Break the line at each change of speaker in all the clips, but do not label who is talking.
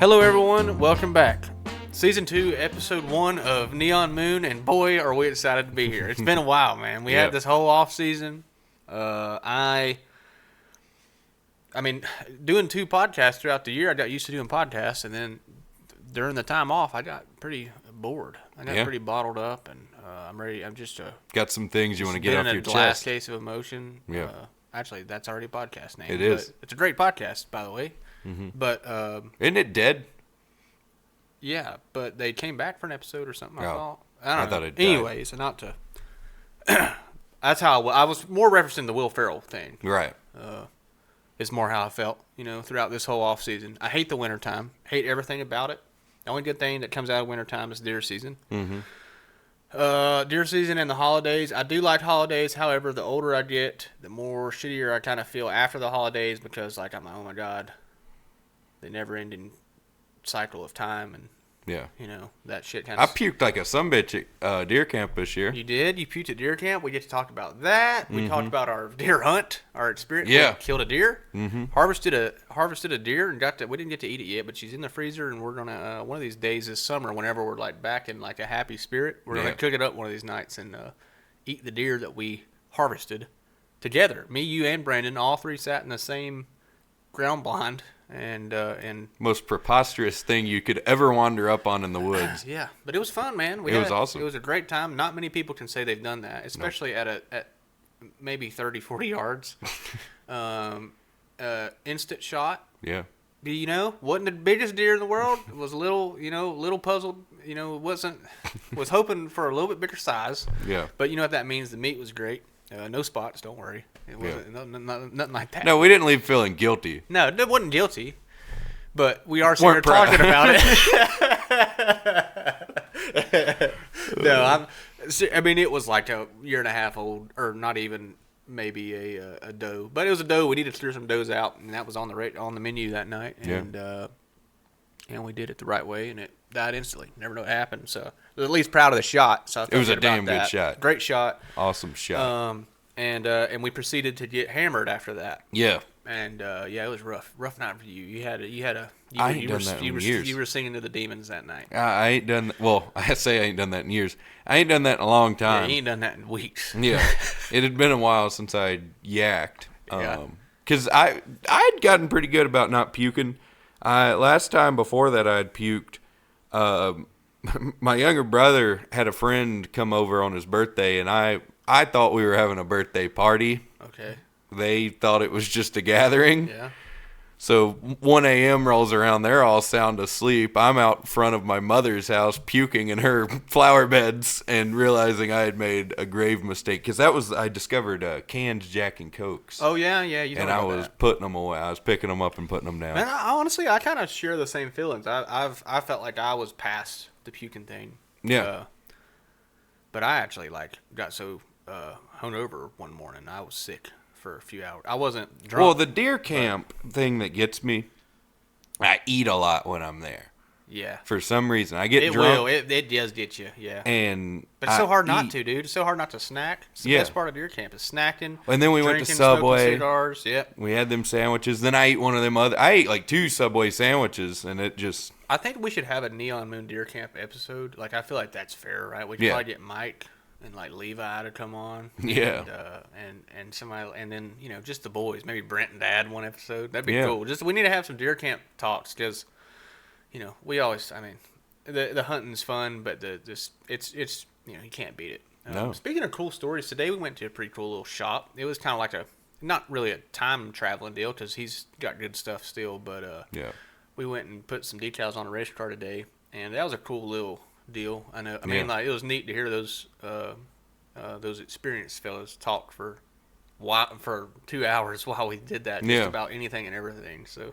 Hello everyone, welcome back. Season 2, Episode 1 of NeonMoon, and boy, are we excited to be here. It's been a while, man. We had this whole off season. I mean, doing 2 podcasts throughout the year, I got used to doing podcasts, and then during the time off, I got pretty bored. I got pretty bottled up, and I'm ready. I'm just
got some things you want to get off your chest.
In a glass case of emotion.
Yeah.
Actually, that's already a podcast name.
It is.
But it's a great podcast, by the way.
Mm-hmm.
But
isn't it dead?
Yeah, but they came back for an episode or something.
Oh,
I don't know.
thought it died.
Anyways, not to. That's how I was more referencing the Will Ferrell thing.
Right.
It's more how I felt, throughout this whole off season. I hate the wintertime. Hate everything about it. The only good thing that comes out of wintertime is deer season.
Mm-hmm.
Deer season and the holidays. I do like holidays. However, the older I get, the more shittier I kind of feel after the holidays because, like, I'm like, oh my God, the never-ending cycle of time and that shit kind of.
I puked like a sumbitch at deer camp this year.
You did? You puked at deer camp? We get to talk about that. We talked about our deer hunt, our experience.
Yeah.
We killed a deer.
Mm-hmm.
Harvested a deer and we didn't get to eat it yet, but she's in the freezer and we're gonna one of these days this summer, whenever we're like back in like a happy spirit, we're gonna cook it up one of these nights and eat the deer that we harvested together. Me, you, and Brandon, all 3 sat in the same ground blind. And
most preposterous thing you could ever wander up on in the woods.
Yeah, but it was fun, man.
It was awesome.
It was a great time. Not many people can say they've done that, especially at maybe 30, 40 yards. Instant shot.
Yeah.
Wasn't the biggest deer in the world. It was a little puzzled. Was hoping for a little bit bigger size.
Yeah.
But you know what that means? The meat was great. No spots. Don't worry. It wasn't nothing like that.
No, we didn't leave feeling guilty.
No, it wasn't guilty. But we are sort of talking about it. No, I mean, it was like a year and a half old, or not even maybe a doe. But it was a doe. We needed to clear some does out, and that was on the menu that night. And we did it the right way, and it died instantly. Never know what happened. So I was at least proud of the shot. So
it was a damn good shot.
Great shot.
Awesome shot.
And we proceeded to get hammered after that.
Yeah.
And it was rough night for you.
I ain't done that in years.
You were singing to the demons that night.
I ain't done. Well, I say I ain't done that in years. I ain't done that in a long time.
Yeah, you ain't done that in weeks.
Yeah, it had been a while since I yacked.
Yeah.
Because I'd gotten pretty good about not puking. Last time before that I'd puked. My younger brother had a friend come over on his birthday, and I thought we were having a birthday party.
Okay.
They thought it was just a gathering.
Yeah.
So 1 a.m. rolls around. They're all sound asleep. I'm out front of my mother's house puking in her flower beds and realizing I had made a grave mistake. Because I discovered canned Jack and Cokes.
Oh, yeah. You
and I was putting them away. I was picking them up and putting them down.
Man, honestly, I kind of share the same feelings. I felt like I was past the puking thing.
Yeah.
But I actually got so hungover one morning. I was sick for a few hours. I wasn't drunk.
Well, the deer camp thing that gets me, I eat a lot when I'm there.
Yeah.
For some reason, I get drunk.
It will. It does get you. Yeah.
But
it's so hard not to, dude. It's so hard not to snack. It's the best part of deer camp is snacking.
And then we went to Subway.
Cigars. Yep.
We had them sandwiches. Then I ate one of them I ate like 2 Subway sandwiches, and it just.
I think we should have a NeonMoon deer camp episode. Like, I feel like that's fair, right? We could probably get Mike and like Levi to come on.
Yeah.
And somebody, and then just the boys. Maybe Brent and Dad one episode. That'd be cool. We need to have some deer camp talks because, we always. I mean, the hunting's fun, but it's you can't beat it.
No.
Speaking of cool stories, today we went to a pretty cool little shop. It was kind of like not really a time traveling deal because he's got good stuff still, but we went and put some decals on a race car today, and that was a cool little deal. I know. I mean, it was neat to hear those experienced fellas talk for 2 hours while we did that, just about anything and everything. So,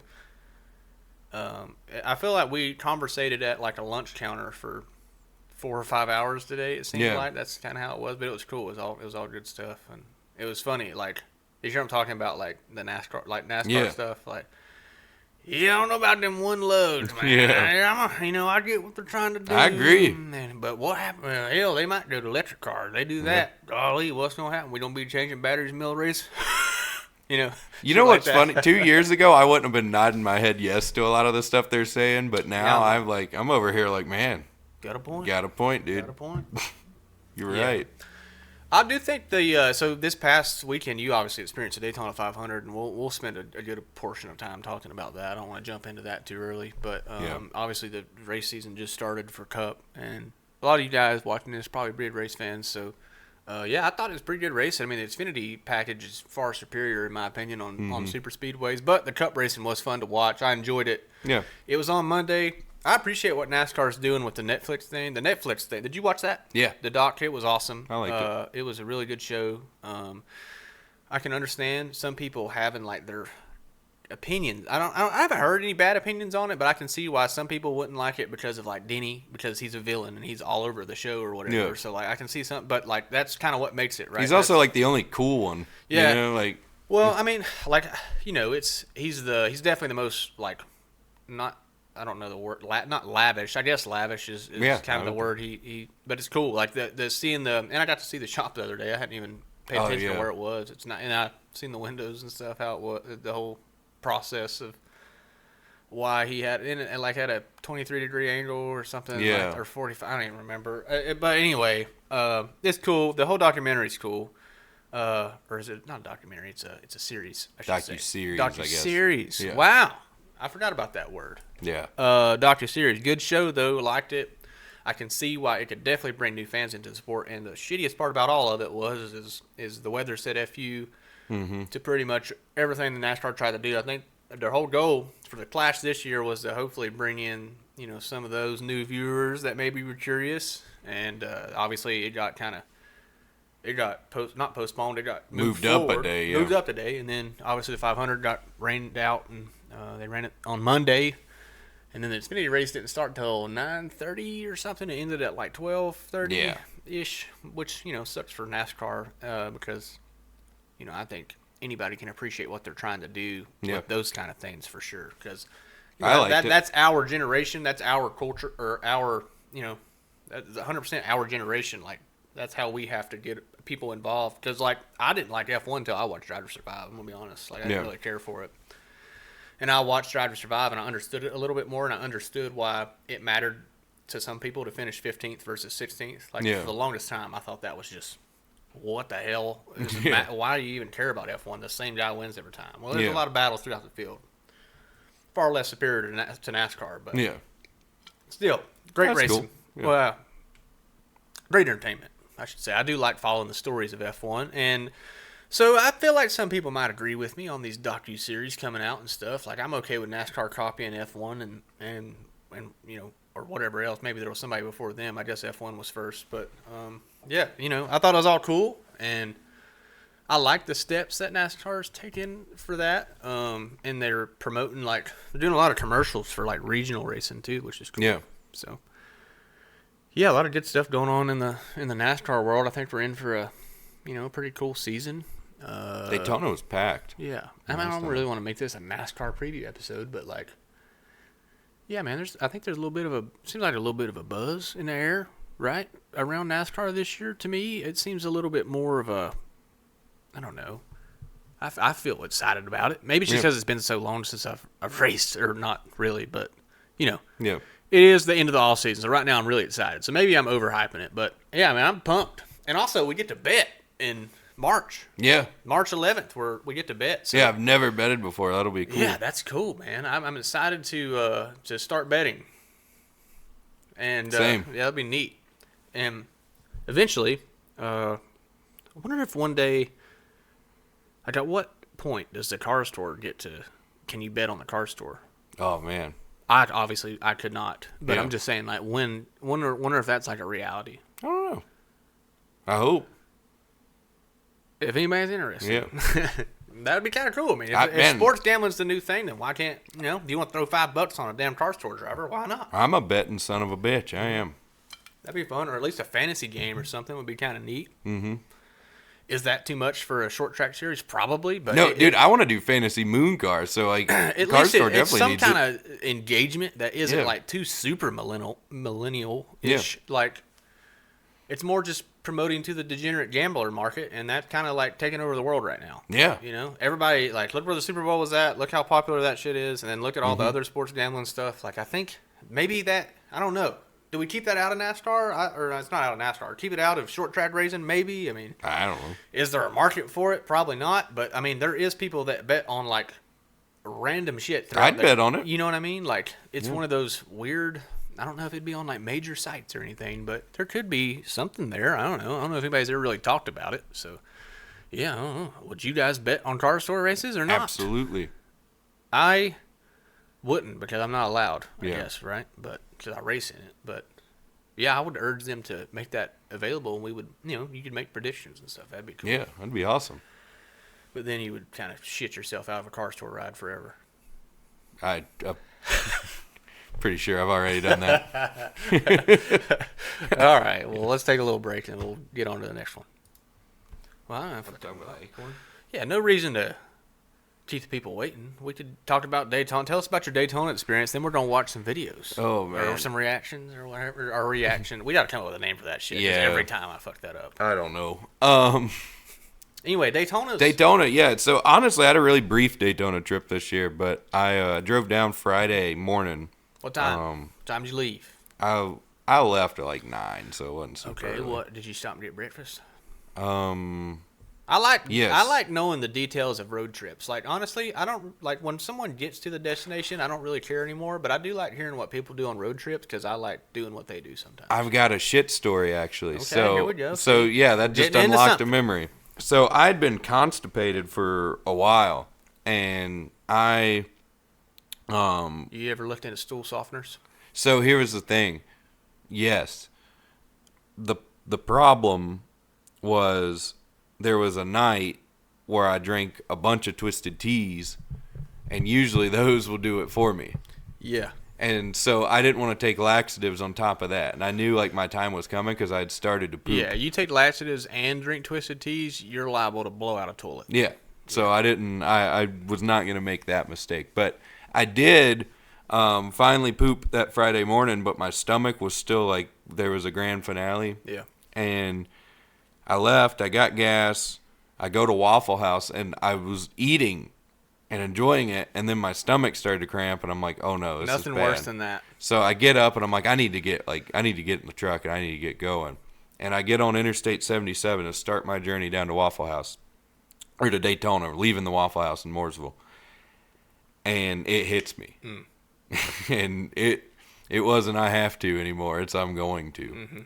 I feel like we conversated at like a lunch counter for 4 or 5 hours today. It seemed like that's kind of how it was, but it was cool. It was all good stuff, and it was funny. Like, you hear I'm talking about like the NASCAR stuff, like. Yeah, I don't know about them one loads, man.
Yeah.
I get what they're trying to do.
I agree.
But what happened? Hell, they might do the electric car. They do that. Golly, what's going to happen? We don't be changing batteries in middle race? You know.
You know what's funny? 2 years ago, I wouldn't have been nodding my head yes to a lot of the stuff they're saying, but now I'm over here like, man,
got a point.
Got a point, dude.
Got a point.
You're right.
I do think so this past weekend you obviously experienced the Daytona 500, and we'll spend a good portion of time talking about that. I don't want to jump into that too early, but obviously the race season just started for Cup, and a lot of you guys watching this probably big race fans. So I thought it was a pretty good race. I mean, the Xfinity package is far superior in my opinion on super speedways, but the Cup racing was fun to watch. I enjoyed it.
Yeah, it
was on Monday. I appreciate what NASCAR's doing with the Netflix thing. The Netflix thing. Did you watch that?
Yeah.
The doc, it was awesome.
I liked
it. It was a really good show. I can understand some people having like their opinions. I haven't heard any bad opinions on it, but I can see why some people wouldn't like it because of like Denny, because he's a villain and he's all over the show or whatever. Yeah. So like I can see something, but like that's kind of what makes it, right?
He's also like the only cool one.
Yeah.
You know, like.
Well, I mean, like he's definitely the most like I don't know the word, not lavish. I guess lavish is kind of the word but it's cool. Like the seeing and I got to see the shop the other day. I hadn't even paid attention to where it was. It's not, and I seen the windows and stuff, how it was, the whole process of why he had and like had a 23-degree angle or something, like, or 45. I don't even remember. But anyway, it's cool. The whole documentary's cool. Or is it not a documentary? It's a series.
Docu-series.
Docu-series.
Yeah.
Wow. I forgot about that word.
Yeah.
Docu-series. Good show, though. Liked it. I can see why it could definitely bring new fans into the sport. And the shittiest part about all of it is the weather said F you to pretty much everything the NASCAR tried to do. I think their whole goal for the Clash this year was to hopefully bring in, some of those new viewers that maybe were curious. And obviously it got not postponed. It got moved
up a day.
Moved up a day. And then obviously the 500 got rained out and they ran it on Monday, and then the Xfinity race didn't start until 9:30 or something. It ended at like 12:30-ish, which, sucks for NASCAR because, I think anybody can appreciate what they're trying to do with those kind of things for sure. Because that's our generation. That's our culture, or our, that's 100% our generation. Like, that's how we have to get people involved. Because, like, I didn't like F1 until I watched Drive to Survive. I'm going to be honest. Like, I didn't really care for it. And I watched Drive to Survive, and I understood it a little bit more, and I understood why it mattered to some people to finish 15th versus 16th. Like, for the longest time, I thought that was just, what the hell? Why do you even care about F1? The same guy wins every time. Well, there's a lot of battles throughout the field. Far less superior to NASCAR, but still, great racing. Cool. Well, great entertainment, I should say. I do like following the stories of F1, and so I feel like some people might agree with me on these docu-series coming out and stuff. Like, I'm okay with NASCAR copying F1 and or whatever else. Maybe there was somebody before them. I guess F1 was first. But, I thought it was all cool. And I like the steps that NASCAR's taken for that. And they're promoting, like, they're doing a lot of commercials for, like, regional racing, too, which is cool.
Yeah.
So, a lot of good stuff going on in the NASCAR world. I think we're in for a pretty cool season.
Daytona was packed.
Yeah. I don't really want to make this a NASCAR preview episode, but like, yeah, man, I think there's seems like a little bit of a buzz in the air, right? Around NASCAR this year. To me, it seems a little bit more of I don't know. I feel excited about it. Maybe it's just because it's been so long since I've raced, or not really, but, Yeah. It is the end of the off season, so right now I'm really excited. So maybe I'm overhyping it, but yeah, man, I'm pumped. And also, we get to bet in March. Yeah. March 11th, where we get to bet. So.
Yeah, I've never betted before. That'll be cool.
Yeah, that's cool, man. I'm excited to start betting. And
Same.
That'll be neat. And eventually, I wonder if one day, like, at what point does the car store can you bet on the car store?
Oh, man.
I could not. But I'm just saying, like, wonder if that's like a reality.
I don't know. I hope.
If anybody's interested. Yeah. That would be kind of cool. I mean, if sports gambling's the new thing, then why can't, do you want to throw $5 on a damn car store driver? Why not?
I'm a betting son of a bitch. I am.
That'd be fun. Or at least a fantasy game or something would be kind of neat. Mm-hmm. Is that too much for a short track series? Probably. But
no, dude, I want to do fantasy moon cars. So, like,
at
car
least
store
it's
definitely
some kind of engagement that isn't like too super millennial-ish. Yeah. Like, it's more just promoting to the degenerate gambler market, and that's kind of like taking over the world right now.
Yeah.
You know, everybody, like, look where the Super Bowl was at, look how popular that shit is, and then look at all the other sports gambling stuff. Like, I think maybe that, I don't know. Do we keep that out of NASCAR? Or it's not out of NASCAR. Keep it out of short track racing, maybe? I mean,
I don't know.
Is there a market for it? Probably not. But, I mean, there is people that bet on, like, random shit.
I'd bet on it.
You know what I mean? Like, it's one of those weird, I don't know if it'd be on, like, major sites or anything, but there could be something there. I don't know. I don't know if anybody's ever really talked about it. So, yeah, I don't know. Would you guys bet on car store races or not?
Absolutely.
I wouldn't because I'm not allowed, I
Yeah.
guess, right? But because I race in it. But yeah, I would urge them to make that available, and we would, you know, you could make predictions and stuff. That'd be cool.
Yeah, that'd be awesome.
But then you would kind of shit yourself out of a car store ride forever.
I'm pretty sure I've already done that.
All right, well, let's take a little break and we'll get on to the next one. Well, I don't know if we're talking about acorn. Yeah, no reason to keep the people waiting. We could talk about Daytona. Tell us about your Daytona experience. Then we're gonna watch some videos.
Oh, man.
Or some reactions or whatever. Our reaction. We gotta come up with a name for that shit. 'Cause
Yeah.
every time I fuck that up.
I don't know.
Anyway, Daytona's.
Daytona, yeah. So honestly, I had a really brief Daytona trip this year, but I drove down Friday morning.
What time? What time did you leave?
I left at like 9, so it wasn't super
Okay.
early.
What did you stop and get breakfast?
Yes.
I like knowing the details of road trips. Like, honestly, I don't like when someone gets to the destination. I don't really care anymore, but I do like hearing what people do on road trips because I like doing what they do sometimes.
I've got a shit story actually.
Okay, here we go.
So yeah, that just
Getting into
unlocked a
something.
memory. So I'd been constipated for a while, and
You ever looked into stool softeners?
So here was the thing. Yes. The problem was there was a night where I drank a bunch of twisted teas, and usually those will do it for me.
Yeah.
And so I didn't want to take laxatives on top of that. And I knew like my time was coming because I'd started to poop.
Yeah, you take laxatives and drink twisted teas, you're liable to blow out a toilet.
Yeah. So I was not going to make that mistake. But I did finally poop that Friday morning, but my stomach was still like there was a grand finale.
Yeah.
And I left, I got gas, I go to Waffle House, and I was eating and enjoying it, and then my stomach started to cramp, and I'm like, oh no, this
Nothing
is bad.
worse than that.
So I get up, and I'm like, I need to get in the truck, and I need to get going. And I get on Interstate 77 to start my journey down to Waffle House, or to Daytona, leaving the Waffle House in Mooresville. And it hits me. And it wasn't I have to anymore. It's I'm going to.
Mm-hmm.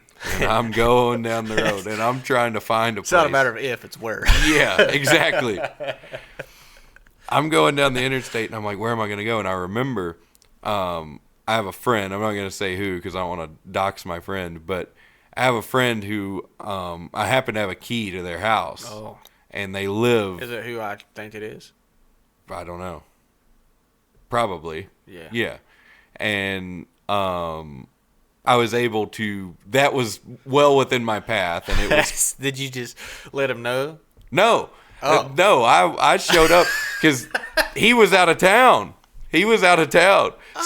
And I'm going down the road, and I'm trying to find a place.
It's not a matter of if, it's where.
Yeah, exactly. I'm going down the interstate, and I'm like, where am I going to go? And I remember I have a friend. I'm not going to say who because I don't want to dox my friend, but I have a friend who I happen to have a key to their house.
Oh.
And they live.
Is it who I think it is?
I don't know. Probably.
Yeah.
Yeah. And I was able to. That was well within my path, and it was.
Did you just let him know?
No.
Oh.
No, I showed up because he was out of town. So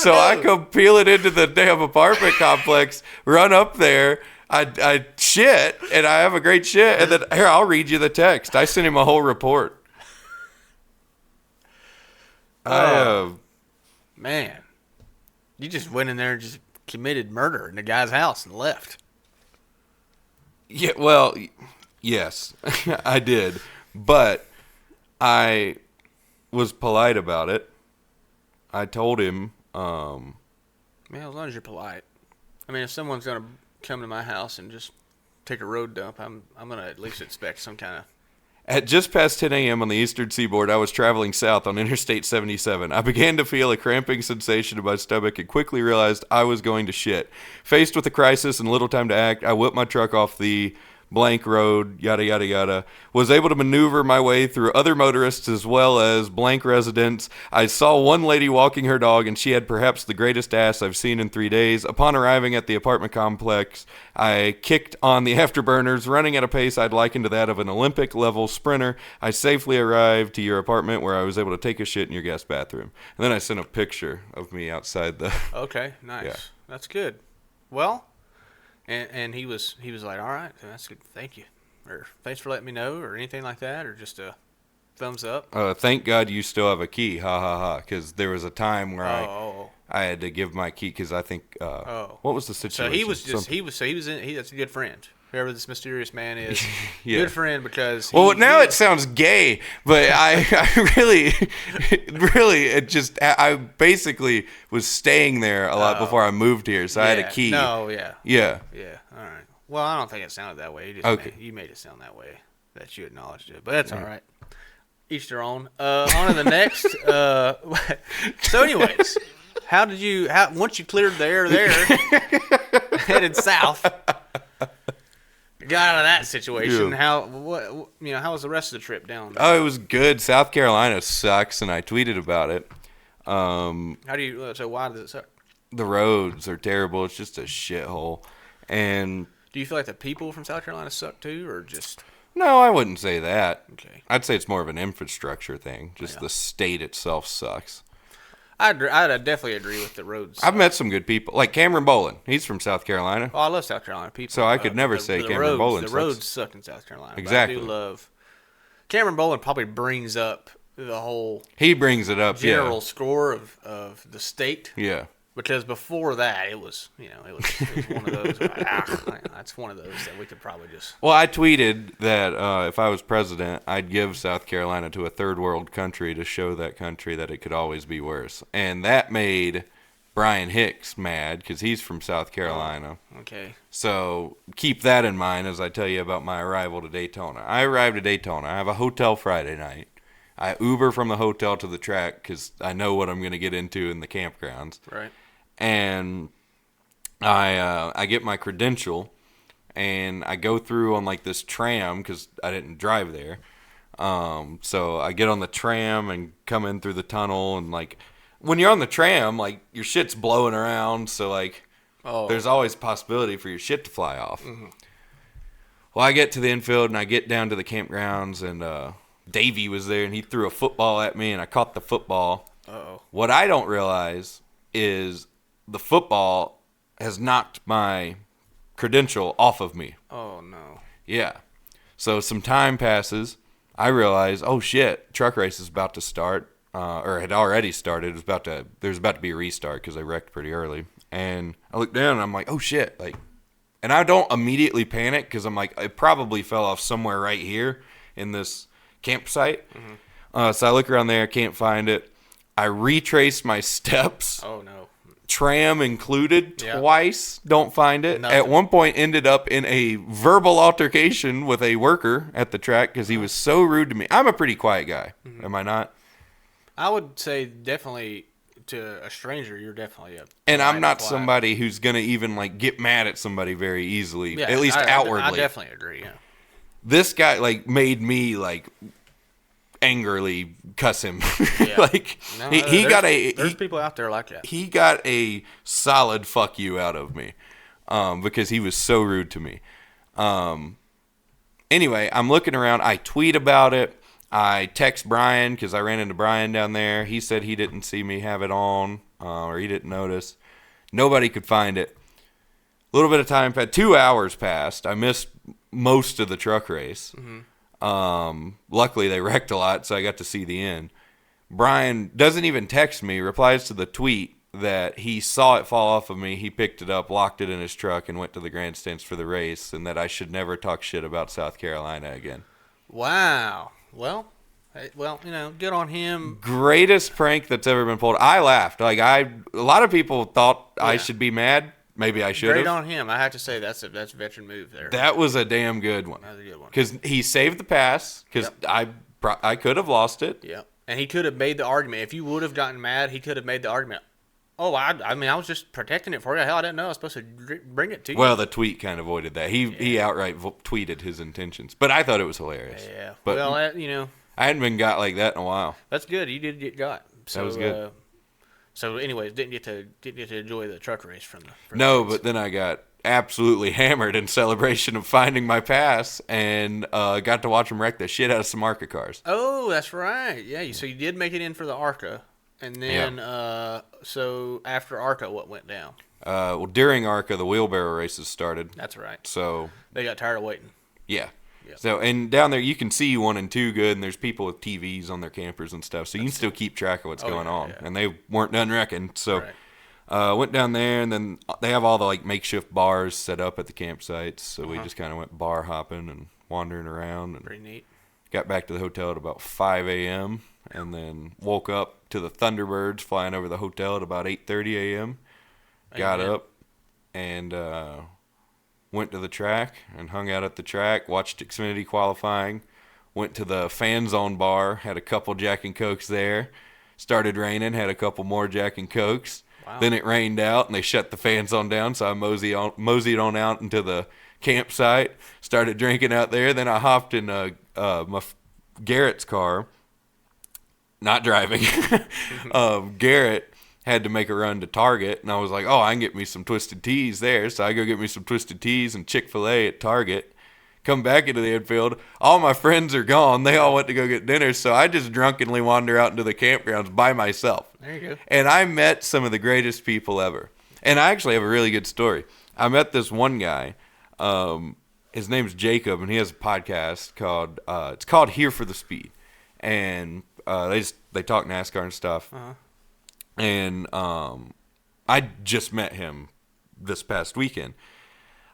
no.
I come peeling into the damn apartment complex, run up there. I shit, and I have a great shit. And then, here, I'll read you the text. I sent him a whole report.
Man. You just went in there and just committed murder in the guy's house and left.
Yeah, well, yes, I did. But I was polite about it. I told him.
Yeah, as long as you're polite. I mean, if someone's gonna come to my house and just take a road dump, I'm gonna at least expect some kind of.
At just past 10 a.m. on the eastern seaboard, I was traveling south on Interstate 77. I began to feel a cramping sensation in my stomach and quickly realized I was going to shit. Faced with a crisis and little time to act, I whipped my truck off the blank road, yada, yada, yada. Was able to maneuver my way through other motorists as well as blank residents. I saw one lady walking her dog, and she had perhaps the greatest ass I've seen in 3 days. Upon arriving at the apartment complex, I kicked on the afterburners, running at a pace I'd liken to that of an Olympic-level sprinter. I safely arrived to your apartment where I was able to take a shit in your guest bathroom. And then I sent a picture of me outside the...
Okay, nice.
Yeah.
That's good. Well, And he was like, all right, that's good, thank you, or thanks for letting me know, or anything like that, or just a thumbs up.
Thank God you still have a key, ha ha ha, because there was a time where I had to give my key because I think what was the situation?
So he was that's a good friend. Whoever this mysterious man is,
Yeah.
good friend because.
It sounds gay, but I really, I basically was staying there a lot before I moved here, so I had a key.
No, yeah.
Yeah.
Yeah. All right. Well, I don't think it sounded that way. You made it sound that way, that you acknowledged it, but that's all right. Each their own. On to the next. So, anyways, once you cleared the air there, headed south, got out of that situation.
Yeah.
How was the rest of the trip down there?
Oh, it was good. South Carolina sucks, and I tweeted about it.
So why does it suck?
The roads are terrible. It's just a shithole. And
do you feel like the people from South Carolina suck too, or just?
No, I wouldn't say that.
Okay.
I'd say it's more of an infrastructure thing. Just the state itself sucks.
I'd definitely agree with the roads.
I've met some good people, like Cameron Bolin. He's from South Carolina.
Oh, I love South Carolina people.
So I could never say Cameron Bolin sucks.
The roads suck in South Carolina.
Exactly.
But I do love Cameron Bolin. Probably brings up the whole.
He brings it up.
General score of the state.
Yeah.
Because before that, it was one of those. That's one of those that we could probably just.
Well, I tweeted that if I was president, I'd give South Carolina to a third world country to show that country that it could always be worse, and that made Brian Hicks mad because he's from South Carolina.
Oh, okay.
So keep that in mind as I tell you about my arrival to Daytona. I arrived at Daytona. I have a hotel Friday night. I Uber from the hotel to the track because I know what I'm going to get into in the campgrounds.
Right.
And I get my credential, and I go through on like this tram because I didn't drive there. So I get on the tram and come in through the tunnel, and like when you're on the tram, like your shit's blowing around, so like there's always possibility for your shit to fly off. Mm-hmm. Well, I get to the infield and I get down to the campgrounds, and Davey was there, and he threw a football at me, and I caught the football.
Uh-oh.
What I don't realize is the football has knocked my credential off of me.
Oh, no.
Yeah. So some time passes. I realize, oh, shit, truck race is about to start, or had already started. There's about to be a restart because I wrecked pretty early. And I look down, and I'm like, oh, shit. And I don't immediately panic because I'm like, it probably fell off somewhere right here in this campsite. Mm-hmm. So I look around there, can't find it. I retrace my steps.
Oh, no.
Tram included twice. Don't find it.
Nothing.
At one point ended up in a verbal altercation with a worker at the track because he was so rude to me. I'm a pretty quiet guy. Mm-hmm. Am I not?
I would say definitely to a stranger, you're definitely
and I'm not somebody who's going to even like get mad at somebody very easily, at least outwardly.
I definitely agree, yeah.
This guy like made me like angrily cuss him.
Yeah.
There's
people out there like that.
He got a solid fuck you out of me because he was so rude to me. Anyway, I'm looking around. I tweet about it. I text Brian because I ran into Brian down there. He said he didn't see me have it on or he didn't notice. Nobody could find it. A little bit of time passed. 2 hours passed. I missed most of the truck race. Mm-hmm. Luckily they wrecked a lot, so I got to see the end. Brian doesn't even text me, replies to the tweet that he saw it fall off of me, he picked it up, locked it in his truck, and went to the grandstands for the race, and that I should never talk shit about South Carolina again.
Wow. Well, good on him.
Greatest prank that's ever been pulled. I laughed. A lot of people thought I should be mad. Maybe I should have.
Great on him. I have to say that's a veteran move there.
That was a damn good one.
That was a good one.
Because he saved the pass. Because I could have lost it.
Yeah. And he could have made the argument. If you would have gotten mad, he could have made the argument. Oh, I was just protecting it for you. Hell, I didn't know I was supposed to bring it to you.
Well, the tweet kind of avoided that. He outright tweeted his intentions. But I thought it was hilarious.
Yeah.
But
well,
I hadn't been got like that in a while.
That's good. You did get got. So,
that was good.
So, anyways, didn't get to enjoy the truck race from the.
No, but then I got absolutely hammered in celebration of finding my pass, and got to watch them wreck the shit out of some ARCA cars.
Oh, that's right. Yeah. So you did make it in for the ARCA. And then, so after ARCA, what went down?
Well, during ARCA, the wheelbarrow races started.
That's right.
So
they got tired of waiting.
Yeah.
Yep.
So, and down there you can see 1 and 2 good, and there's people with TVs on their campers and stuff, so you can still keep track of what's going on. Yeah. And they weren't done wrecking, so went down there, and then they have all the like makeshift bars set up at the campsites, so we just kind of went bar hopping and wandering around. And
pretty neat.
Got back to the hotel at about 5 a.m. and then woke up to the Thunderbirds flying over the hotel at about 8:30 a.m. Got up and went to the track and hung out at the track, watched Xfinity qualifying, went to the fan zone bar, had a couple Jack and Cokes there. Started raining, had a couple more Jack and Cokes. Wow. Then it rained out and they shut the fan zone down, so I moseyed on out into the campsite, started drinking out there. Then I hopped in Garrett's car, not driving. Garrett had to make a run to Target, and I was like, oh, I can get me some Twisted Teas there. So I go get me some Twisted Teas and Chick-fil-A at Target. Come back into the infield. All my friends are gone. They all went to go get dinner, so I just drunkenly wander out into the campgrounds by myself.
There you go.
And I met some of the greatest people ever. And I actually have a really good story. I met this one guy. His name's Jacob, and he has a podcast called it's called Here for the Speed, and they talk NASCAR and stuff. And I just met him this past weekend,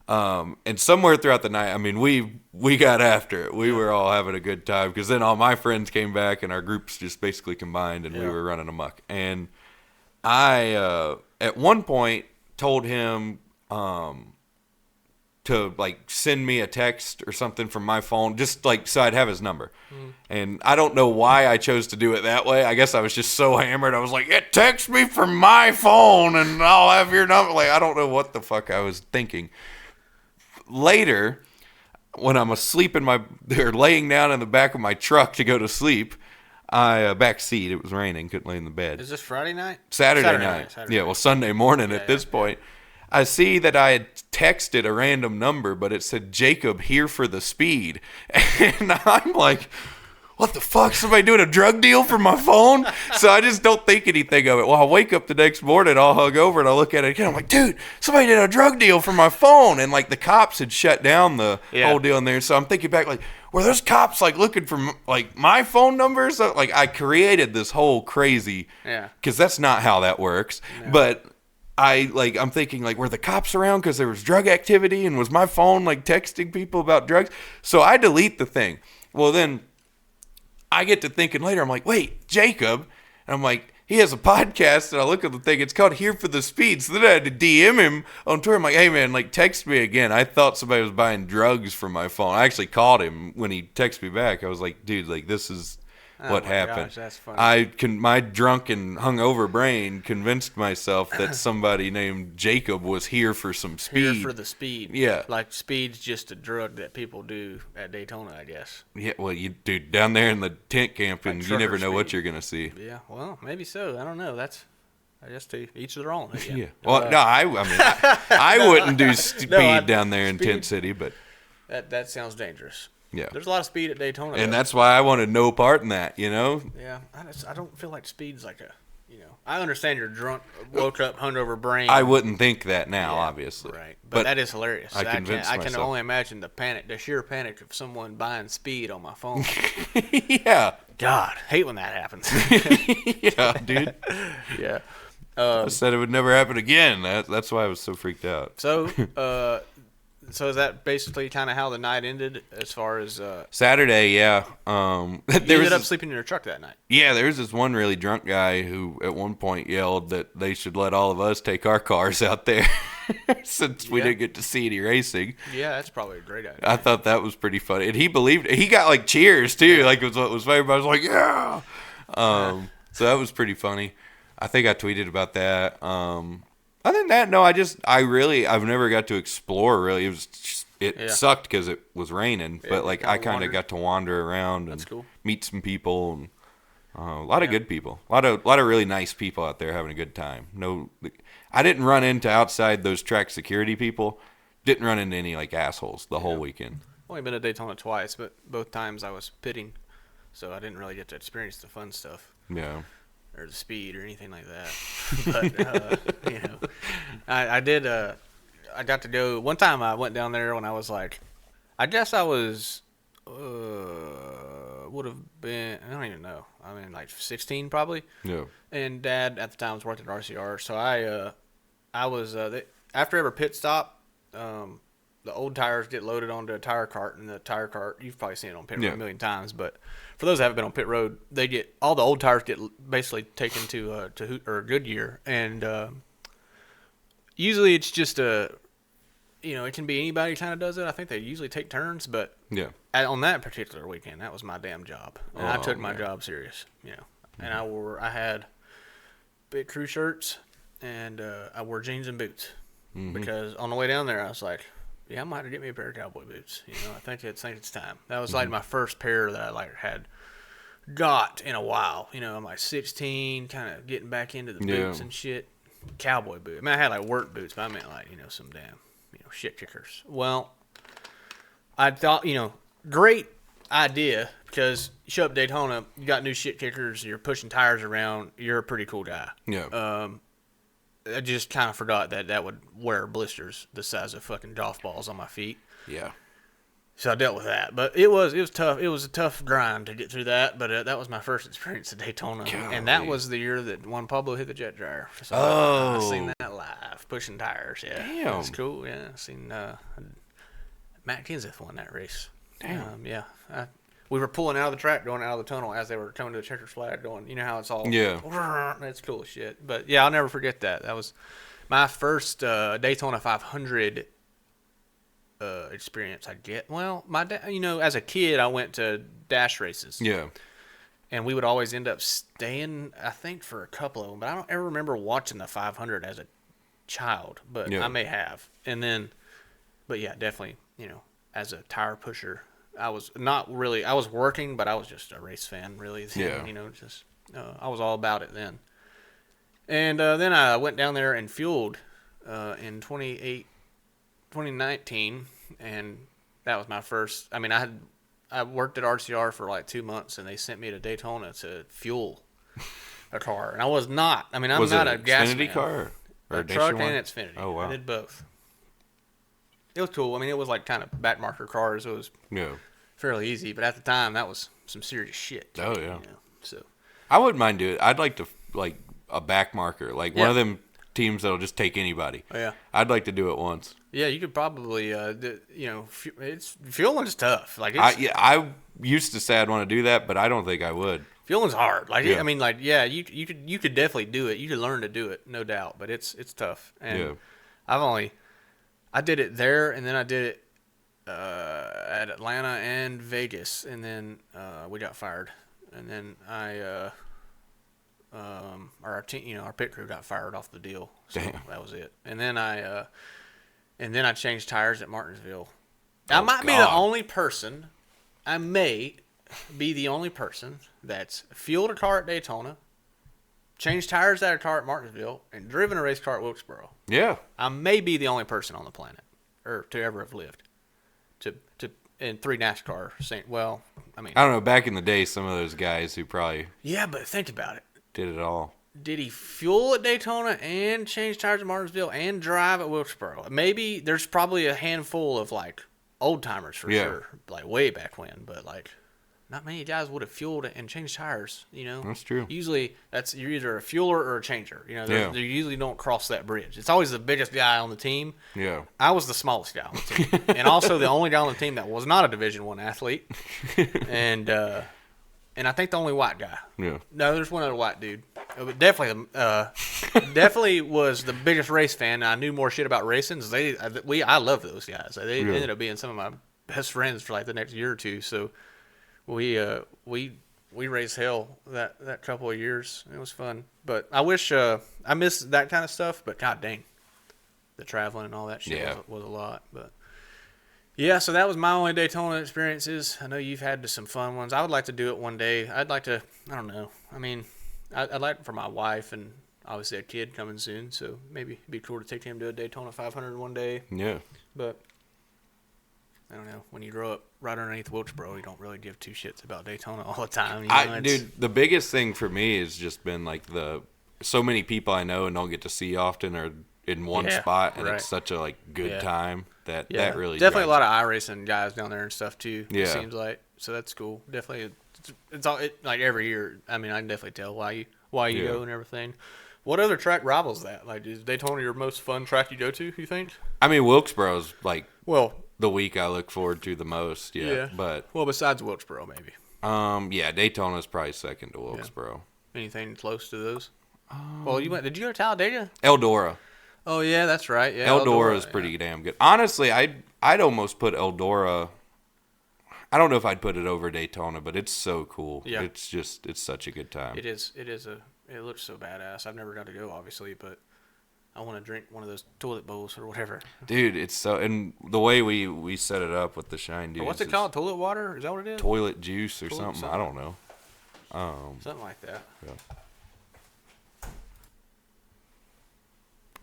and somewhere throughout the night, I mean, we got after it. We were all having a good time because then all my friends came back, and our groups just basically combined, and we were running amok. And I at one point told him to like send me a text or something from my phone, just like so I'd have his number. And I don't know why I chose to do it that way. I guess I was just so hammered. I was like, text me from my phone and I'll have your number. Like, I don't know what the fuck I was thinking. Later, when I'm asleep they're laying down in the back of my truck to go to sleep, back seat, it was raining, couldn't lay in the bed.
Is this Friday night?
Saturday night. Well, Sunday morning at this point. I see that I had texted a random number, but it said Jacob here for the speed. And I'm like, what the fuck? Somebody doing a drug deal for my phone? So I just don't think anything of it. Well, I wake up the next morning, I'll hug over and I look at it again. I'm like, dude, somebody did a drug deal for my phone. And like the cops had shut down the whole deal in there. So I'm thinking back, like, were those cops like looking for like my phone numbers? Like I created this whole crazy, because that's not how that works. No. But I'm thinking, like, were the cops around because there was drug activity and was my phone, like, texting people about drugs? So I delete the thing. Well, then I get to thinking later, I'm like, wait, Jacob? And I'm like, he has a podcast, and I look at the thing. It's called Here for the Speed. So then I had to DM him on Twitter. I'm like, hey, man, like, text me again. I thought somebody was buying drugs from my phone. I actually called him when he texted me back. I was like, dude, like, this is what happened.
Gosh, that's funny.
My drunk and hungover brain convinced myself that somebody named Jacob was here for some speed.
Here for the speed.
Yeah.
Like speed's just a drug that people do at Daytona, I guess.
Yeah, well, dude, down there in the tent camping, like you never know what you're going to see.
Yeah, well, maybe so. I don't know. I guess to each their own. Again.
Yeah. Well, no, I mean, I wouldn't do speed down there in Tent City, but
that sounds dangerous.
Yeah.
There's a lot of speed at Daytona.
And that's why I wanted no part in that, you know?
Yeah. I don't feel like speed's like I understand you're drunk, woke up, hungover brain.
I wouldn't think that now, obviously.
Right. But that is hilarious.
I can
only imagine the sheer panic of someone buying speed on my phone.
Yeah.
God, hate when that happens.
Yeah, dude.
Yeah.
I said it would never happen again. That's why I was so freaked out.
So is that basically kind of how the night ended as far as
Saturday? Yeah.
You ended up sleeping in your truck that night.
Yeah, there was this one really drunk guy who at one point yelled that they should let all of us take our cars out there since we didn't get to see any racing.
Yeah, that's probably a great idea.
I thought that was pretty funny, and he believed it. He got like cheers too. Like it was everybody was like, yeah. So that was pretty funny. I think I tweeted about that. Other than that, no, I've never got to explore really. It sucked because it was raining, but like I kind of got to wander around and meet some people and a lot of good people, a lot of really nice people out there having a good time. No, I didn't run into outside those track security people. Didn't run into any like assholes the whole weekend.
Only been to Daytona twice, but both times I was pitting, so I didn't really get to experience the fun stuff.
Yeah.
or the speed or anything like that. But you know, I did. I got to go one time. I went down there when I was like, I guess I was would have been, I don't even know. I mean, like 16 probably.
Yeah.
And Dad at the time was working at RCR, so I was after every pit stop, the old tires get loaded onto a tire cart, and the tire cart, you've probably seen it on pit road a million times, but for those that haven't been on pit road, they get all the old tires get basically taken to Goodyear, and usually it's just it can be anybody kind of does it. I think they usually take turns, but on that particular weekend, that was my damn job, and I took my job serious, and I had big crew shirts, and I wore jeans and boots because on the way down there, I was like, yeah, I might have to get me a pair of cowboy boots. I think it's time. That was like my first pair that I like had got in a while. I'm like 16, kind of getting back into the boots and shit. Cowboy boots. I mean, I had like work boots, but I meant like some damn shit kickers. Well, I thought great idea because you show up at Daytona, you got new shit kickers, you're pushing tires around, you're a pretty cool guy.
Yeah.
I just kind of forgot that would wear blisters the size of fucking golf balls on my feet.
Yeah.
So I dealt with that, but it was tough. It was a tough grind to get through that, but that was my first experience at Daytona, and that was the year that Juan Pablo hit the jet dryer. So I seen that live, pushing tires. Yeah,
damn,
that's cool. Yeah, I seen Matt Kenseth won that race.
Damn.
We were pulling out of the track, going out of the tunnel as they were coming to the checkers flag, going. You know how it's all.
Yeah.
That's cool as shit. But yeah, I'll never forget that. That was my first Daytona 500. Experience I get. Well, my dad, as a kid, I went to dash races.
Yeah.
And we would always end up staying, I think, for a couple of them. But I don't ever remember watching the 500 as a child. But I may have. And then, but yeah, definitely, as a tire pusher, I was not really, I was working, but I was just a race fan, really.
Yeah.
I was all about it then. And then I went down there and fueled in 2019, and that was my first. I mean, I worked at RCR for like 2 months, and they sent me to Daytona to fuel a car, and I was not. I mean, I'm not a gas man.
Xfinity car or
a truck and Xfinity.
Oh wow!
I did both. It was cool. I mean, it was like kind of backmarker cars. It was fairly easy, but at the time, that was some serious shit.
Oh yeah.
So
I wouldn't mind doing it. I'd like to like a backmarker, like one of them teams that'll just take anybody.
Oh, yeah.
I'd like to do it once.
Yeah, you could probably, it's fueling's tough. Like
I used to say I'd want to do that, but I don't think I would.
Fueling's hard. Like I mean, like you could definitely do it. You could learn to do it, no doubt. But it's tough. And I did it there, and then I did it at Atlanta and Vegas, and then we got fired, and then our team, our pit crew got fired off the deal. So that was it. And then I changed tires at Martinsville. I might be the only person. I may be the only person that's fueled a car at Daytona, changed tires at a car at Martinsville, and driven a race car at Wilkesboro.
Yeah.
I may be the only person on the planet, or to ever have lived, in 3 NASCAR. I
don't know. Back in the day, some of those guys who probably
but think about it.
Did it all.
Did he fuel at Daytona and change tires at Martinsville and drive at Wilkesboro? Maybe there's probably a handful of like old timers for sure, like way back when, but like not many guys would have fueled and changed tires.
That's true.
Usually, you're either a fueler or a changer. They usually don't cross that bridge. It's always the biggest guy on the team.
Yeah,
I was the smallest guy on the team, and also the only guy on the team that was not a Division I athlete, and I think the only white guy.
Yeah.
No, there's one other white dude. But definitely was the biggest race fan. I knew more shit about racing. I love those guys. They ended up being some of my best friends for like the next year or two. So we raised hell that couple of years. It was fun. But I wish I miss that kind of stuff. But god dang, the traveling and all that shit was a lot. But yeah, so that was my only Daytona experiences. I know you've had some fun ones. I would like to do it one day. I'd like to. I don't know. I mean, I'd like it for my wife and obviously a kid coming soon. So maybe it'd be cool to take him to a Daytona 500 one day.
Yeah.
But I don't know. when you grow up right underneath Wilkesboro, you don't really give two shits about Daytona all the time. You know,
Dude, the biggest thing for me has just been like so many people I know and don't get to see often are in one spot, and it's such a good time that really
definitely a lot of iRacing guys down there and stuff too.
Yeah,
it seems like, so that's cool. Definitely, it's all like every year. I mean, I can definitely tell why you go and everything. What other track rivals that? Like, is Daytona your most fun track you go to, you think?
I mean, Wilkesboro's the week I look forward to the most. Yeah. But
besides Wilkesboro, maybe.
Daytona's probably second to Wilkesboro.
Yeah. Anything close to those? Did you go to Talladega?
Eldora.
Oh yeah, that's right. Yeah,
Eldora is pretty damn good. Honestly, I'd almost put Eldora. I don't know if I'd put it over Daytona, but it's so cool. Yeah. It's such a good time.
It is. It looks so badass. I've never got to go, obviously, but I want to drink one of those toilet bowls or whatever.
Dude, it's so, and the way we set it up with the Shine dudes.
What's it called? Toilet water? Is that what it is?
Toilet juice or something. I don't know.
Something like that.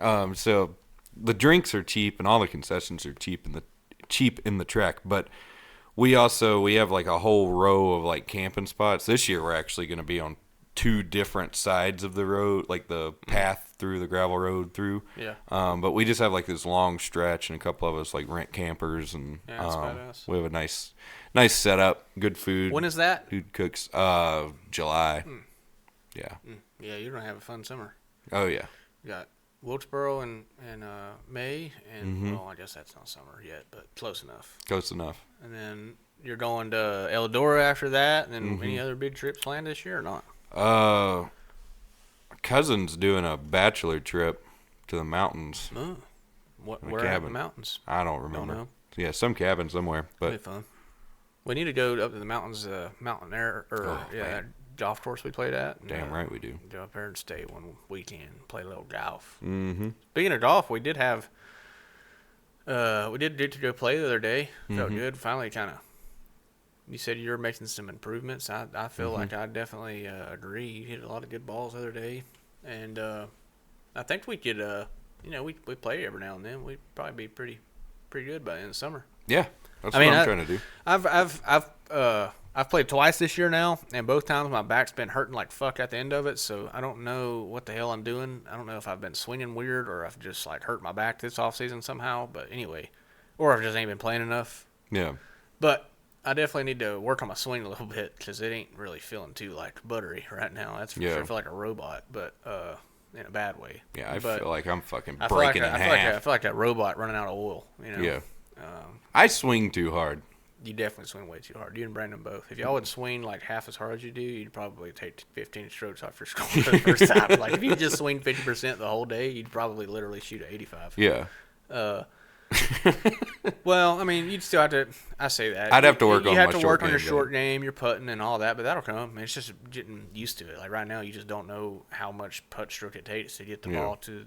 Yeah. So the drinks are cheap and all the concessions are cheap in the track, but we have like a whole row of like camping spots. This year we're actually going to be on 2 different sides of the road, like the path through the gravel road through.
Yeah.
But we just have like this long stretch, and a couple of us like rent campers, and
that's badass.
We have a nice setup, good food.
When is that?
Food cooks. July. Yeah.
Yeah, you're gonna have a fun summer.
Oh yeah.
You got Wilkesboro in May, and well, I guess that's not summer yet, but close enough.
Close enough.
And then you're going to Eldora after that, and then any other big trips planned this year or not?
Cousin's doing a bachelor trip to the mountains.
Oh. Where at the mountains?
I don't remember. Yeah, some cabin somewhere. But
that'd be fun. We need to go up to the mountains, Mountain Air, that golf course we played at.
Damn right we do.
Go up there and stay one weekend, play a little golf.
Mm-hmm.
Speaking of golf, we did have, we did get to go play the other day. Felt good. Finally, kind of. You said you were making some improvements. I feel like I definitely agree. You hit a lot of good balls the other day, and I think we could, we play every now and then. We'd probably be pretty good by the end of summer.
Yeah, that's what I'm trying to do.
I've played twice this year now, and both times my back's been hurting like fuck at the end of it. So I don't know what the hell I'm doing. I don't know if I've been swinging weird or I've just like hurt my back this off season somehow. But anyway, or I've just ain't been playing enough.
Yeah,
but I definitely need to work on my swing a little bit because it ain't really feeling too like buttery right now. That's for sure. I feel like a robot, but in a bad way.
Yeah, I feel like I'm fucking breaking in half.
I feel like that robot running out of oil.
Yeah. I swing too hard.
You definitely swing way too hard. You and Brandon both. If y'all would swing like half as hard as you do, you'd probably take 15 strokes off your score for the first time. Like if you just swing 50% the whole day, you'd probably literally shoot at 85.
Yeah.
Well, I mean, you'd still have to. I say that
I'd have to work on my short game.
You have to work on your short game, your putting, and all that, but that'll come. I mean, it's just getting used to it. Like right now, you just don't know how much putt stroke it takes to get the ball to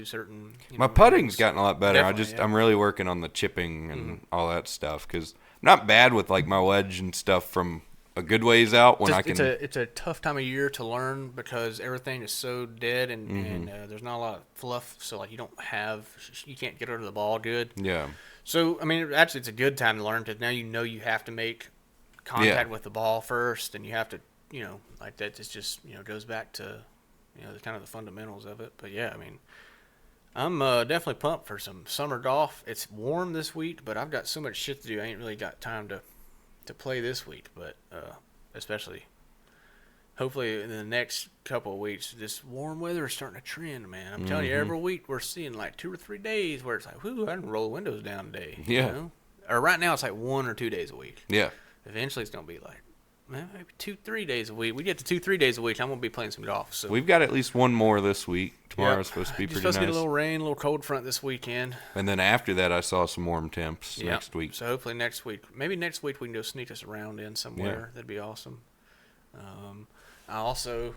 certain.
My putting's gotten a lot better. I'm really working on the chipping and all that stuff because I'm not bad with like my wedge and stuff from a good ways out when I can.
It's a tough time of year to learn because everything is so dead and there's not a lot of fluff. So like you can't get under the ball good.
Yeah.
So I mean, actually, it's a good time to learn because now you have to make contact with the ball first, and you have to like that. It's just goes back to the kind of the fundamentals of it. But yeah, I mean, I'm definitely pumped for some summer golf. It's warm this week, but I've got so much shit to do. I ain't really got time to play this week, but especially hopefully in the next couple of weeks, this warm weather is starting to trend, man. I'm telling you, every week we're seeing like 2 or 3 days where it's like, whoo, I didn't roll the windows down today.
Yeah.
Or right now it's like 1 or 2 days a week.
Yeah.
Eventually it's going to be like, man, maybe 2-3 days a week. We get to 2-3 days a week, I'm going to be playing some golf. So
we've got at least one more this week. Tomorrow's supposed to be pretty nice.
Supposed to get a little rain, a little cold front this weekend.
And then after that, I saw some warm temps next week.
So hopefully next week, maybe next week we can go sneak us around in somewhere. Yeah. That'd be awesome. I also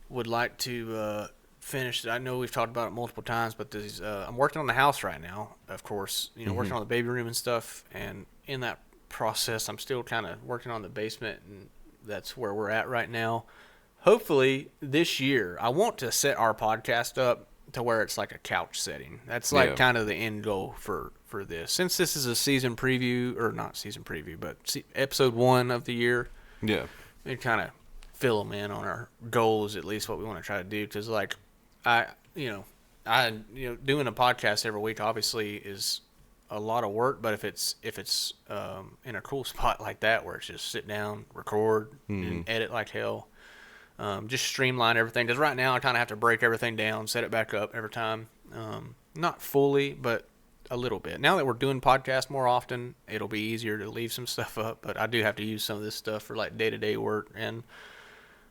would like to finish. I know we've talked about it multiple times, but I'm working on the house right now. Of course, working on the baby room and stuff. And in that process, I'm still kind of working on the basement, and that's where we're at right now. Hopefully this year, I want to set our podcast up to where it's like a couch setting. That's like kind of the end goal for this. Since this is a season preview, or not season preview, but episode 1 of the year.
Yeah.
We kind of fill them in on our goals, at least what we want to try to do. Because like doing a podcast every week obviously is a lot of work, but if it's in a cool spot like that where it's just sit down, record, and edit like hell, just streamline everything. Because right now I kind of have to break everything down, set it back up every time. Not fully, but a little bit. Now that we're doing podcasts more often, it'll be easier to leave some stuff up. But I do have to use some of this stuff for like day-to-day work. And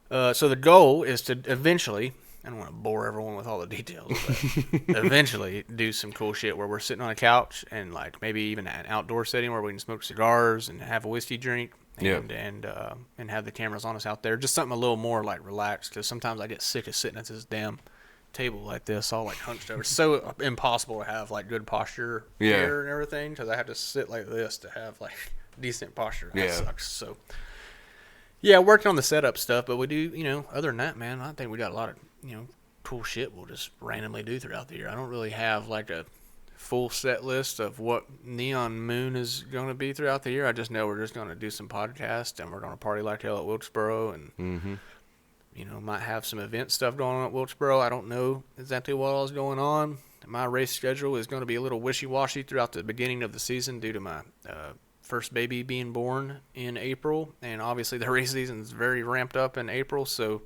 so the goal is to eventually, I don't want to bore everyone with all the details, but eventually do some cool shit where we're sitting on a couch and like maybe even an outdoor setting where we can smoke cigars and have a whiskey drink and have the cameras on us out there. Just something a little more like relaxed, because sometimes I get sick of sitting at this damn table like this, all like hunched over. It's so impossible to have like good posture here and everything, because I have to sit like this to have like decent posture. That sucks. So yeah, working on the setup stuff, but we do, other than that, man, I think we got a lot of cool shit we'll just randomly do throughout the year. I don't really have like a full set list of what NeonMoon is going to be throughout the year. I just know we're just going to do some podcasts and we're going to party like hell at Wilkesboro, and might have some event stuff going on at Wilkesboro. I don't know exactly what all is going on. My race schedule is going to be a little wishy-washy throughout the beginning of the season due to my first baby being born in April, and obviously the race season is very ramped up in April, so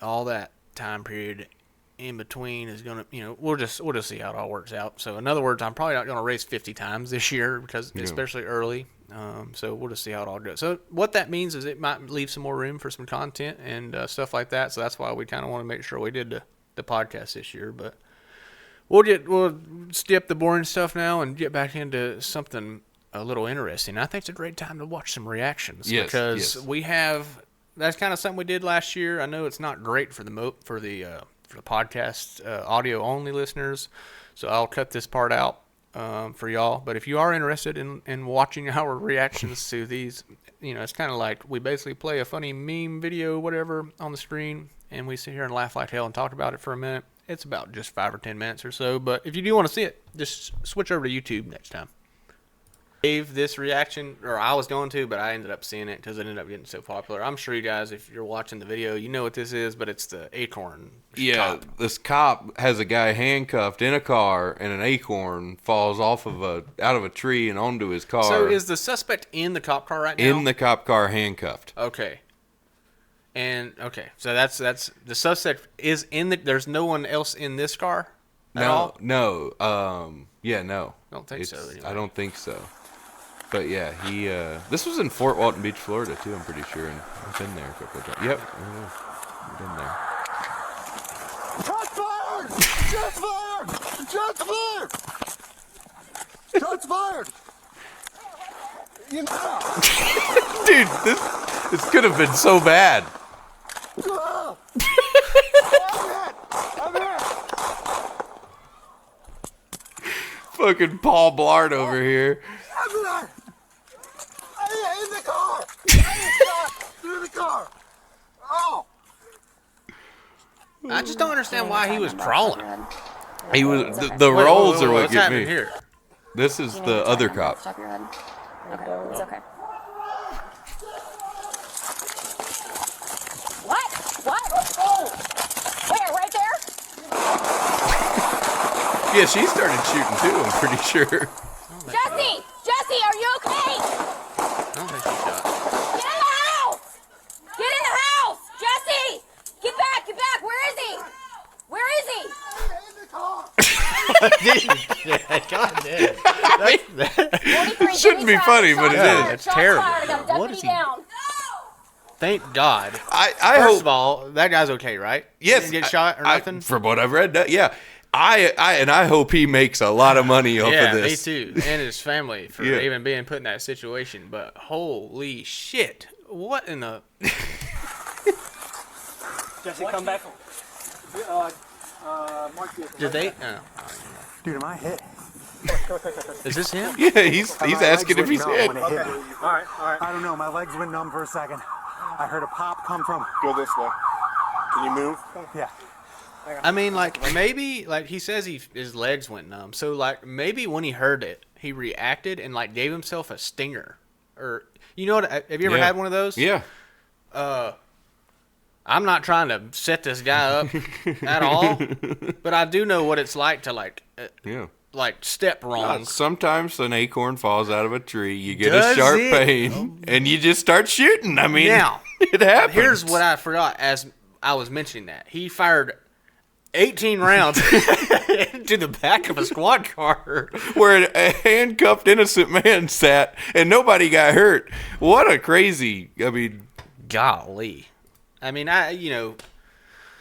all that time period in between is going to, we'll just see how it all works out. So in other words, I'm probably not going to race 50 times this year, because especially early. So we'll just see how it all goes. So what that means is it might leave some more room for some content and stuff like that. So that's why we kind of want to make sure we did the podcast this year. But we'll skip the boring stuff now and get back into something a little interesting. I think it's a great time to watch some reactions, because we have. That's kind of something we did last year. I know it's not great for the podcast audio only listeners, so I'll cut this part out for y'all. But if you are interested in watching our reactions to these, it's kind of like we basically play a funny meme video, whatever, on the screen, and we sit here and laugh like hell and talk about it for a minute. It's about just 5 or 10 minutes or so. But if you do want to see it, just switch over to YouTube next time. Gave this reaction, or I was going to, but I ended up seeing it because it ended up getting so popular. I'm sure you guys, if you're watching the video, you know what this is, but it's the acorn cop.
This cop has a guy handcuffed in a car, and an acorn falls out of a tree and onto his car.
So is the suspect in the cop car right now?
In the cop car, handcuffed.
Okay. So that's the suspect is in the. There's no one else in this car at all?
No.
I don't think so. Anyway.
I don't think so. But yeah, he. This was in Fort Walton Beach, Florida, too. I'm pretty sure, and I've been there a couple of times. Yep, I've been there.
Shots fired! Shots fired! Shots fired! Shots fired!
Dude, this could have been so bad.
I'm hit!
Fucking Paul Blart over here.
I'm in the car! Through the car! Oh!
I just don't understand why he was crawling.
He was the rolls are what
what's
get
happening
me.
Here?
This is the other cop.
Stop your head. Okay, it's okay. What? Oh! Where? Right there?
Yeah, she started shooting too, I'm pretty sure.
Jesse, are you okay?
I don't think she shot.
Get in the house! Get in the house! Jesse! Get back! Where is he?
In the car!
God damn.
It shouldn't be funny, but it is.
It's terrible.
What is he?
Thank God.
I
First
hope.
of all, that guy's okay, right?
Yes,
He didn't get shot or nothing?
From what I've read, yeah. I hope he makes a lot of money off of this.
Me too. And his family for even being put in that situation. But holy shit. What in the...
Jesse, come back.
Did they...
Dude, am I hit?
Is this him?
Yeah, he's asking if he's hit.
Okay.
All right.
I don't know. My legs went numb for a second. I heard a pop come from...
Go this way. Can you move?
Yeah.
I mean, like, maybe, like, he says his legs went numb. So, like, maybe when he heard it, he reacted and, like, gave himself a stinger. Or, you know what? Have you ever had one of those?
Yeah.
I'm not trying to set this guy up at all, but I do know what it's like to, like, step wrong.
Sometimes an acorn falls out of a tree, you get
Does
a sharp
it?
pain, and you just start shooting. I mean,
Now,
it happens.
here's what I forgot as I was mentioning that. He fired 18 rounds into the back of a squad car.
Where a handcuffed innocent man sat, and nobody got hurt. What a crazy, I mean...
Golly. I mean,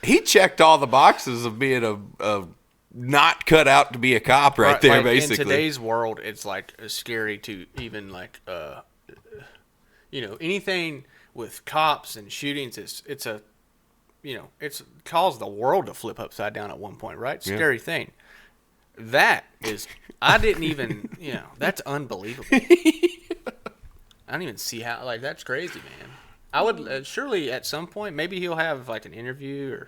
he checked all the boxes of being a not cut out to be a cop right there,
like,
basically.
In today's world, it's, like, scary to even, like, anything with cops and shootings, it's caused the world to flip upside down at one point, right? Scary thing. That is, I didn't even, that's unbelievable. I don't even see how, like, that's crazy, man. I would, surely at some point, maybe he'll have, like, an interview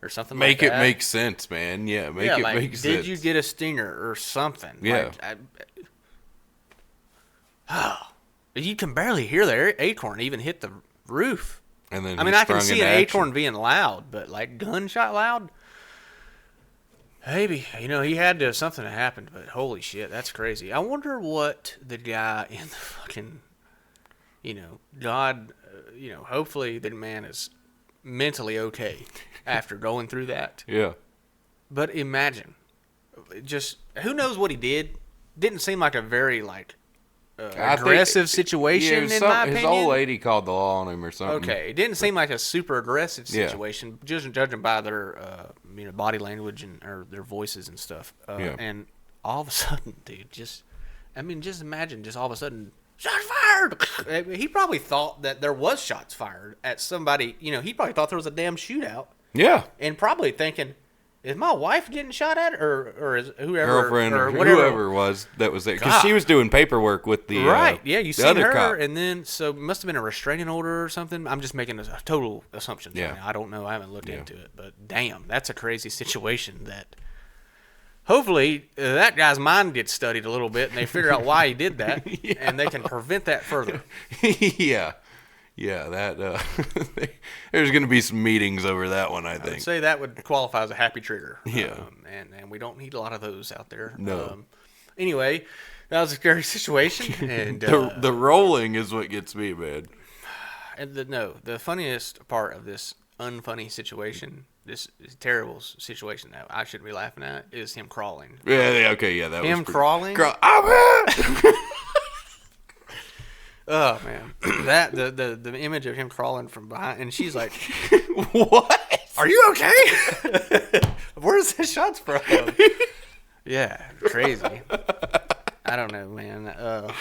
or something like that.
Make it make sense, man. Yeah, make it make sense.
Did you get a stinger or something?
Yeah.
You can barely hear the acorn even hit the roof.
And then
I can see an acorn being loud, but, like, gunshot loud? Maybe. He had to have something that happened, but holy shit, that's crazy. I wonder what the guy in the fucking, God, hopefully the man is mentally okay after going through that.
Yeah.
But imagine, just, who knows what he did? Didn't seem like a very, like, aggressive situation, in my opinion.
His old lady called the law on him or something.
Okay, it didn't seem like a super aggressive situation, just judging by their body language or their voices and stuff. And all of a sudden, dude, just imagine, just all of a sudden, shots fired. He probably thought that there was shots fired at somebody. He probably thought there was a damn shootout.
Yeah,
and probably thinking, is my wife getting shot at, or is whoever,
girlfriend, or
whatever
whoever was that was there? Because she was doing paperwork with the
you seen
other
her,
cop.
and then so it must have been a restraining order or something. I'm just making a total assumption.
Yeah,
I don't know. I haven't looked into it, but damn, that's a crazy situation. That hopefully that guy's mind gets studied a little bit, and they figure out why he did that, and they can prevent that further.
Yeah, that there's going to be some meetings over that one, I think.
I'd say that would qualify as a happy trigger.
Yeah.
And we don't need a lot of those out there.
No.
Anyway, that was a scary situation. And
the rolling is what gets me, man.
And the funniest part of this unfunny situation, this terrible situation that I shouldn't be laughing at, is him crawling.
Yeah, okay, yeah, that was
him crawling. Oh man, that the image of him crawling from behind, and she's like,
"What?
Are you okay? Where's the shots from?" Yeah, crazy. I don't know, man.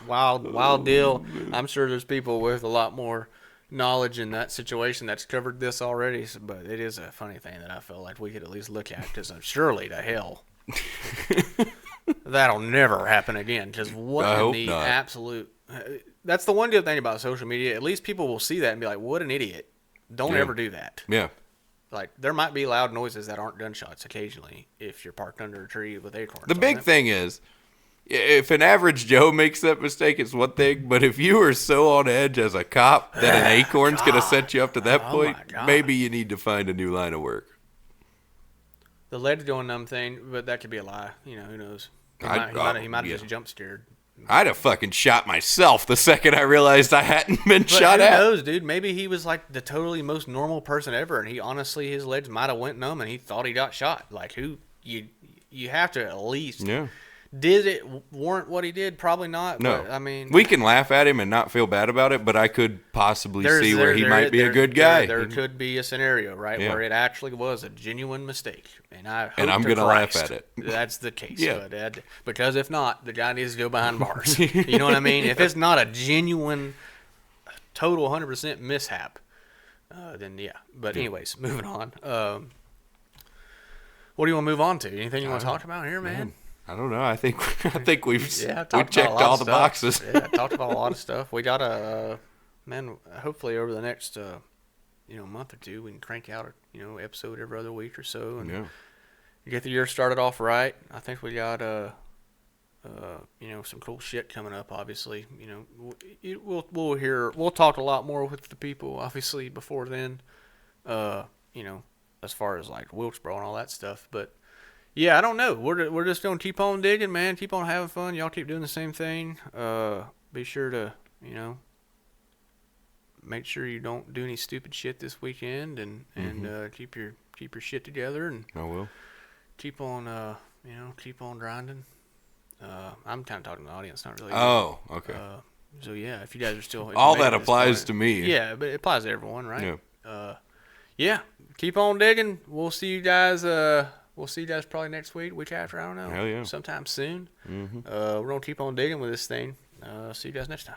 Wild deal. I'm sure there's people with a lot more knowledge in that situation that's covered this already, but it is a funny thing that I feel like we could at least look at, because surely to hell that'll never happen again. Because what in the absolute... That's the one good thing about social media. At least people will see that and be like, what an idiot. Don't ever do that.
Yeah.
Like, there might be loud noises that aren't gunshots occasionally if you're parked under a tree with acorns.
The big thing is, if an average Joe makes that mistake, it's one thing. But if you are so on edge as a cop that an acorn's going to set you up to that point, maybe you need to find a new line of work.
The legs going numb thing, but that could be a lie. Who knows? He might have just jump scared.
I'd have fucking shot myself the second I realized I hadn't been shot at.
Who knows, dude? Maybe he was like the totally most normal person ever, and he honestly, his legs might have went numb, and he thought he got shot. Like, you have to at least.
Yeah.
Did it warrant what he did? Probably not.
No.
But, I mean,
we can laugh at him and not feel bad about it, but I could possibly see where he might be a good guy.
There could be a scenario, right, where it actually was a genuine mistake, and
I'm going to laugh at it.
That's the case. Yeah. Because if not, the guy needs to go behind bars. You know what I mean? If it's not a genuine, total 100% mishap, then yeah. But anyways, moving on. What do you want to move on to? Anything you want to talk about here, man?
I don't know. I think we've
we
checked all the boxes.
Yeah, talked about a lot of stuff. We got hopefully over the next month or two, we can crank out a episode every other week or so, and
Yeah.
get the year started off right. I think we got some cool shit coming up. Obviously, we'll talk a lot more with the people. Obviously, before then, as far as like Wilkesboro and all that stuff. But yeah, I don't know. We're just gonna keep on digging, man. Keep on having fun. Y'all keep doing the same thing. Be sure to make sure you don't do any stupid shit this weekend, and keep your shit together, and
I will.
keep on keep on grinding. I'm kind of talking to the audience, not really.
Oh, okay.
So yeah, if you guys are still
All that applies to me.
Yeah, but it applies to everyone, right?
Yeah.
Yeah. Keep on digging. We'll see you guys. Probably next week after. I don't know.
Hell yeah.
Sometime soon. We're gonna keep on digging with this thing. See you guys next time.